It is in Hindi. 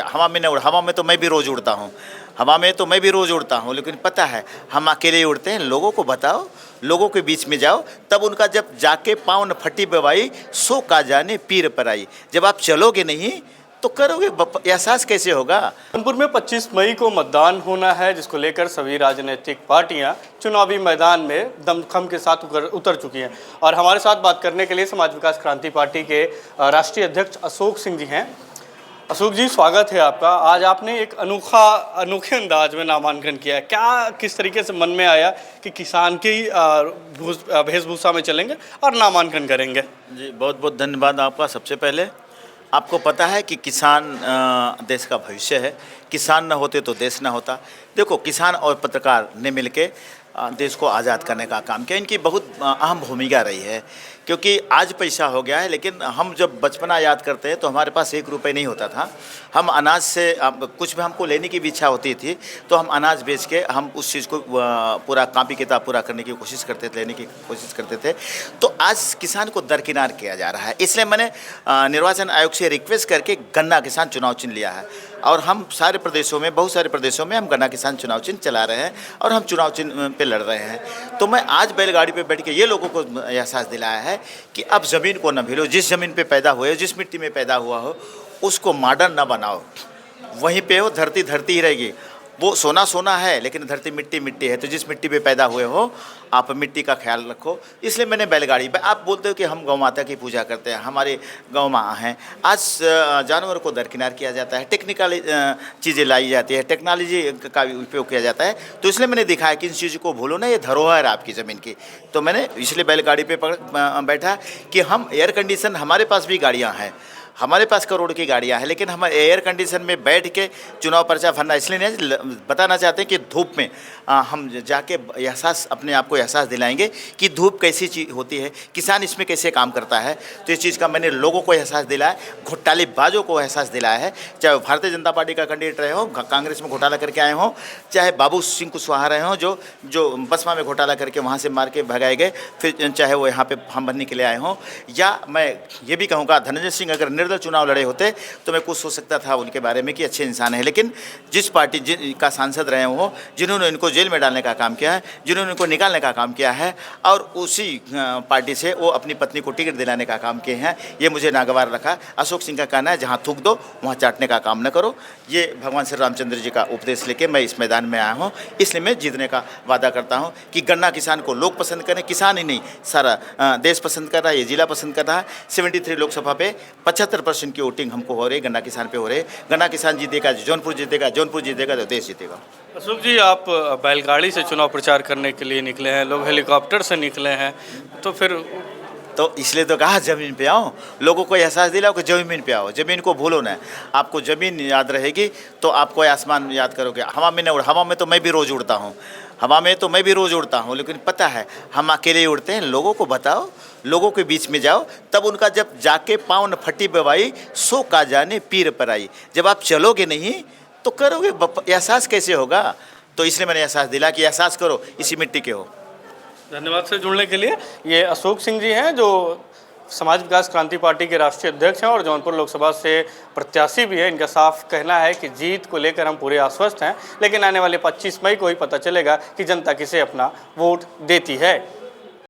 हवा में नहीं उड़, हवा में तो मैं भी रोज़ उड़ता हूँ, हवा में तो मैं भी रोज़ उड़ता हूँ, लेकिन पता है हम अकेले ही उड़ते हैं। लोगों को बताओ, लोगों के बीच में जाओ, तब उनका जब जाके पाँव न फटी बवाई, सो का जाने पीर पर आई। जब आप चलोगे नहीं तो करोगे, एहसास कैसे होगा। जौनपुर में 25 मई को मतदान होना है, जिसको लेकर सभी राजनीतिक पार्टियां चुनावी मैदान में दमखम के साथ उतर चुकी हैं। और हमारे साथ बात करने के लिए समाज विकास क्रांति पार्टी के राष्ट्रीय अध्यक्ष अशोक सिंह जी हैं। अशोक जी, स्वागत है आपका। आज आपने एक अनोखे अंदाज में नामांकन किया है। क्या किस तरीके से मन में आया कि किसान की वेशभूषा में चलेंगे और नामांकन करेंगे? जी, बहुत बहुत धन्यवाद आपका। सबसे पहले आपको पता है कि किसान देश का भविष्य है। किसान न होते तो देश न होता। देखो, किसान और पत्रकार ने मिलके देश को आज़ाद करने का काम किया। इनकी बहुत अहम भूमिका रही है, क्योंकि आज पैसा हो गया है, लेकिन हम जब बचपना याद करते हैं तो हमारे पास 1 रुपये नहीं होता था। हम अनाज से कुछ भी हमको लेने की भी इच्छा होती थी तो हम अनाज बेच के हम उस चीज़ को पूरा कापी किताब पूरा करने की कोशिश करते थे, लेने की कोशिश करते थे। तो आज किसान को दरकिनार किया जा रहा है। इसलिए मैंने निर्वाचन आयोग से रिक्वेस्ट करके गन्ना किसान चुनाव चिन्ह लिया है, और हम सारे प्रदेशों में, बहुत सारे प्रदेशों में हम गन्ना किसान चुनाव चिन्ह चला रहे हैं और हम चुनाव चिन्ह पे लड़ रहे हैं। तो मैं आज बैलगाड़ी पे बैठ के ये लोगों को एहसास दिलाया है कि अब ज़मीन को न भूलो। जिस ज़मीन पे पैदा हुए, जिस मिट्टी में पैदा हुआ हो, उसको मॉडर्न न बनाओ। वहीं पे हो, धरती धरती ही रहेगी। वो सोना सोना है, लेकिन धरती मिट्टी मिट्टी है। तो जिस मिट्टी पे पैदा हुए हो, आप मिट्टी का ख्याल रखो। इसलिए मैंने बैलगाड़ी पे, आप बोलते हो कि हम गौ माता की पूजा करते हैं, हमारे गौ माँ हैं। आज जानवरों को दरकिनार किया जाता है, टेक्निकल चीज़ें लाई जाती है, टेक्नोलॉजी का उपयोग किया जाता है। तो इसलिए मैंने दिखाया कि इन चीज़ों को भूलो ना, ये धरोहर है आपकी ज़मीन की। तो मैंने इसलिए बैलगाड़ी पे बैठा कि हम एयर कंडीशन, हमारे पास भी गाड़ियाँ हैं, हमारे पास करोड़ की गाड़ियाँ हैं, लेकिन हम एयर कंडीशन में बैठ के चुनाव पर्चा भरना इसलिए नहीं बताना चाहते कि धूप में हम जाके एहसास, अपने आप को एहसास दिलाएंगे कि धूप कैसी चीज़ होती है, किसान इसमें कैसे काम करता है। तो इस चीज़ का मैंने लोगों को एहसास दिलाया, घोटालेबाजों को एहसास दिलाया है। चाहे वो भारतीय जनता पार्टी का कैंडिडेट रहे हो, कांग्रेस में घोटाला करके आए हों, चाहे बाबू सिंह कुशवाहा रहे हों जो बसपा में घोटाला करके वहाँ से मार के भगाए गए, फिर चाहे वो यहाँ पर हम बनने के लिए आए हों, या मैं ये भी कहूँगा धनंजय सिंह अगर चुनाव लड़े होते तो मैं कुछ सोच सकता था उनके बारे में कि अच्छे इंसान है। लेकिन जिस पार्टी का सांसद रहे हो, जिन्होंने इनको जेल में डालने का काम किया है, जिन्होंने इनको निकालने का काम किया है, और उसी पार्टी से वो अपनी पत्नी को टिकट दिलाने का काम किए हैं, ये मुझे नागवार रखा। अशोक सिंह का कहना है, जहाँ थूक दो वहाँ चाटने का काम न करो। ये भगवान श्री रामचंद्र जी का उपदेश लेके मैं इस मैदान में आया हूँ। इसलिए मैं जीतने का वादा करता हूँ कि गन्ना किसान को लोग पसंद करें, किसान ही नहीं सारा देश पसंद कर रहा है, ये जिला पसंद कर रहा है। 73 लोकसभा पे 75% की वोटिंग हमको हो रही, गन्ना किसान पे हो रही। गन्ना किसान जीतेगा, जौनपुर जीतेगा, जौनपुर जीतेगा तो देश जीतेगा। अशोक जी, आप बैलगाड़ी से चुनाव प्रचार करने के लिए निकले हैं, लोग हेलीकॉप्टर से निकले हैं, तो फिर तो इसलिए तो कहा ज़मीन पे आओ, लोगों को एहसास दिलाओ कि ज़मीन पे आओ। ज़मीन को भूलो ना, आपको ज़मीन याद रहेगी तो आपको आसमान याद करोगे। हवा में नहीं उड़, हवा में तो मैं भी रोज़ उड़ता हूँ, हवा में तो मैं भी रोज़ उड़ता हूँ, लेकिन पता है हम अकेले ही उड़ते हैं। लोगों को बताओ, लोगों के बीच में जाओ, तब उनका जब जाके पाँव न फटी बवाई, सो का जाने पीर पर आई। जब आप चलोगे नहीं तो करोगे, एहसास कैसे होगा। तो इसलिए मैंने एहसास दिला कि एहसास करो, इसी मिट्टी के हो। धन्यवाद से जुड़ने के लिए। ये अशोक सिंह जी हैं, जो समाज विकास क्रांति पार्टी के राष्ट्रीय अध्यक्ष हैं और जौनपुर लोकसभा से प्रत्याशी भी है। इनका साफ कहना है कि जीत को लेकर हम पूरे आश्वस्त हैं, लेकिन आने वाले 25 मई को ही पता चलेगा कि जनता किसे अपना वोट देती है।